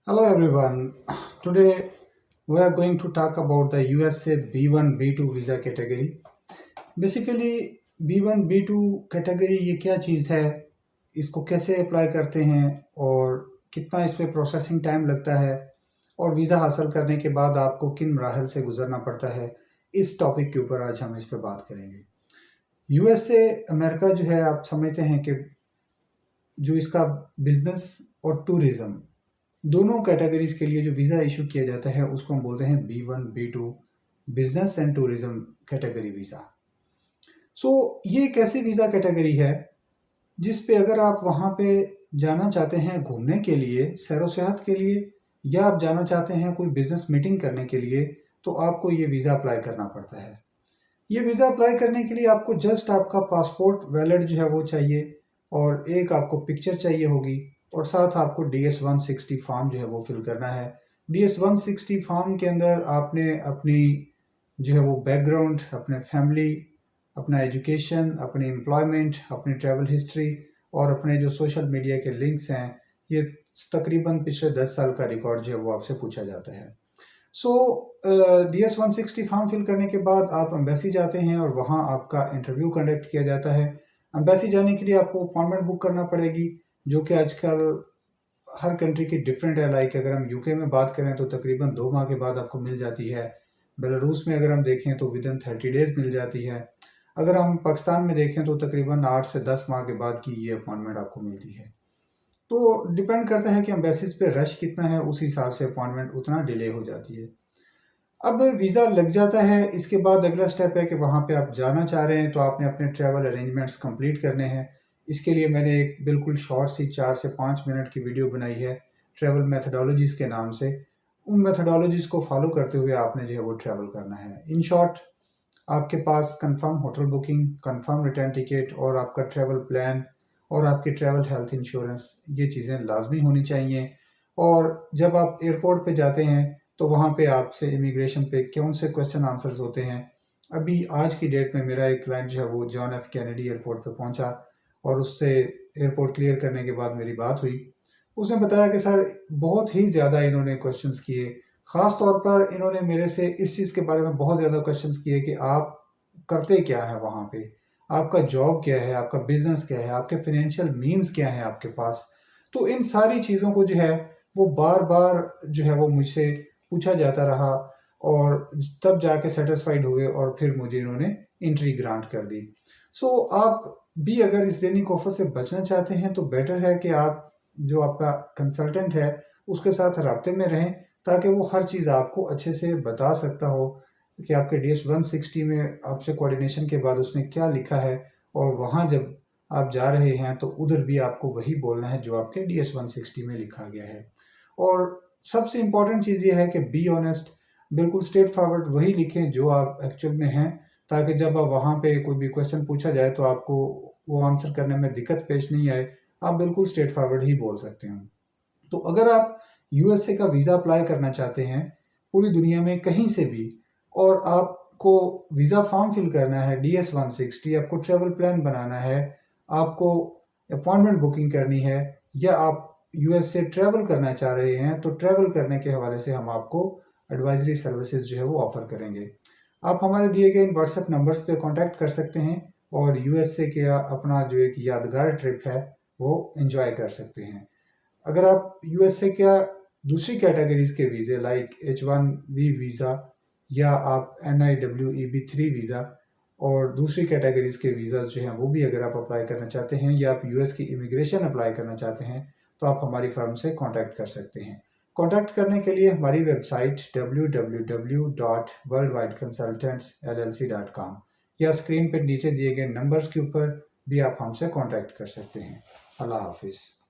Hello everyone. Today we are going to talk about the USA B1 B2 visa category. Basically B1 B2 category ये क्या चीज़ है, इसको कैसे apply करते हैं और कितना इस पे प्रोसेसिंग टाइम लगता है और वीज़ा हासिल करने के बाद आपको किन मराहल से गुजरना पड़ता है, इस टॉपिक के ऊपर आज हम इस पे बात करेंगे। यूएसए अमेरिका जो है, आप समझते हैं कि जो इसका बिजनेस और टूरिज़्म दोनों कैटेगरीज के लिए जो वीज़ा इशू किया जाता है उसको हम बोलते हैं B1 B2 business and tourism category visa. ये एक ऐसी वीज़ा कैटेगरी है जिस पे अगर आप वहाँ पे जाना चाहते हैं घूमने के लिए, सैर व सियाहत के लिए, या आप जाना चाहते हैं कोई बिजनेस मीटिंग करने के लिए, तो आपको ये वीज़ा अप्लाई करना पड़ता है। ये वीज़ा अप्लाई करने के लिए आपको जस्ट आपका पासपोर्ट वैलिड जो है वो चाहिए और एक आपको पिक्चर चाहिए होगी और साथ आपको DS-160 फॉर्म जो है वो फिल करना है। DS-160 फॉर्म के अंदर आपने अपनी जो है वो बैकग्राउंड, अपने फैमिली, अपना एजुकेशन, अपनी एम्प्लॉयमेंट, अपनी ट्रैवल हिस्ट्री और अपने जो सोशल मीडिया के लिंक्स हैं, ये तकरीबन पिछले 10 साल का रिकॉर्ड जो है वो आपसे पूछा जाता है। DS-160 फॉर्म फिल करने के बाद आप एम्बेसी जाते हैं और वहाँ आपका इंटरव्यू कंडक्ट किया जाता है। एम्बेसी जाने के लिए आपको अपॉइंटमेंट बुक करना पड़ेगी, जो कि आजकल हर कंट्री की डिफरेंट है। लाइक अगर हम यूके में बात करें तो तकरीबन 2 माह के बाद आपको मिल जाती है। बेलारूस में अगर हम देखें तो विदिन 30 डेज़ मिल जाती है। अगर हम पाकिस्तान में देखें तो तकरीबन 8 से 10 माह के बाद की ये अपॉइंटमेंट आपको मिलती है। तो डिपेंड करता है कि एम्बेसीज पे रश कितना है, उस हिसाब से अपॉइंटमेंट उतना डिले हो जाती है। अब वीज़ा लग जाता है, इसके बाद अगला स्टेप है कि वहाँ पे आप जाना चाह रहे हैं तो आपने अपने ट्रैवल अरेंजमेंट्स कंप्लीट करने हैं। इसके लिए मैंने एक बिल्कुल शॉर्ट सी 4 से 5 मिनट की वीडियो बनाई है ट्रैवल मेथडोलॉजीज़ के नाम से। उन मेथडोलॉजीज़ को फॉलो करते हुए आपने जो है वो ट्रैवल करना है। इन शॉर्ट, आपके पास confirm hotel booking, confirm return ticket और आपका ट्रैवल प्लान और आपकी ट्रैवल हेल्थ इंश्योरेंस, ये चीज़ें लाजमी होनी चाहिए। और जब आप एयरपोर्ट पे जाते हैं तो वहाँ पे आपसे इमिग्रेशन पे कौन से क्वेश्चन आंसर्स होते हैं। अभी आज की डेट में मेरा एक क्लाइंट जो है वो जॉन एफ कैनेडी एयरपोर्ट पे पहुँचा और उससे एयरपोर्ट क्लियर करने के बाद मेरी बात हुई। उसने बताया कि सर बहुत ही ज़्यादा इन्होंने क्वेश्चंस किए। ख़ास तौर पर इन्होंने मेरे से इस चीज़ के बारे में बहुत ज़्यादा क्वेश्चंस किए कि आप करते क्या हैं वहाँ पे, आपका जॉब क्या है, आपका बिजनेस क्या है, आपके फाइनेंशियल मीन्स क्या है आपके पास। तो इन सारी चीज़ों को जो है वो बार बार जो है वो मुझसे पूछा जाता रहा और तब जाके सेटिस्फाइड हुए और फिर मुझे इन्होंने एंट्री ग्रांट कर दी। आप भी अगर इस दैनिक ऑफर से बचना चाहते हैं तो बेटर है कि आप जो आपका कंसल्टेंट है उसके साथ राब्ते में रहें, ताकि वो हर चीज़ आपको अच्छे से बता सकता हो कि आपके DS-160 में आपसे कोऑर्डिनेशन के बाद उसने क्या लिखा है, और वहाँ जब आप जा रहे हैं तो उधर भी आपको वही बोलना है जो आपके DS-160 में लिखा गया है। और सबसे इम्पॉर्टेंट चीज़ ये है कि बी ऑनेस्ट, बिल्कुल स्ट्रेट फॉरवर्ड वही लिखें जो आप एक्चुअल में हैं, ताकि जब आप वहाँ पे कोई भी क्वेश्चन पूछा जाए तो आपको वो आंसर करने में दिक्कत पेश नहीं आए। आप बिल्कुल स्ट्रेट फॉरवर्ड ही बोल सकते हैं। तो अगर आप यूएसए का वीज़ा अप्लाई करना चाहते हैं पूरी दुनिया में कहीं से भी, और आपको वीज़ा फॉर्म फिल करना है DS-160, आपको ट्रैवल प्लान बनाना है, आपको अपॉइंटमेंट बुकिंग करनी है, या आप यूएसए ट्रैवल करना चाह रहे हैं, तो ट्रैवल करने के हवाले से हम आपको एडवाइजरी सर्विसेज जो है वो ऑफ़र करेंगे। आप हमारे दिए गए इन व्हाट्सएप नंबर्स पे कांटेक्ट कर सकते हैं और यूएसए के अपना जो एक यादगार ट्रिप है वो एंजॉय कर सकते हैं। अगर आप यूएसए क्या दूसरी कैटेगरीज के वीज़े लाइक H1B वीज़ा, या आप NIWEB3 वीज़ा और दूसरी कैटेगरीज के वीज़ा जो हैं वो भी अगर आप अप्लाई करना चाहते हैं, या आप यूएस की इमिग्रेशन अप्लाई करना चाहते हैं, तो आप हमारी फर्म से कांटेक्ट कर सकते हैं। कांटेक्ट करने के लिए हमारी वेबसाइट www.worldwideconsultantsllc.com या स्क्रीन पर नीचे दिए गए नंबर्स के ऊपर भी आप हमसे कांटेक्ट कर सकते हैं। अल्लाह हाफिज़।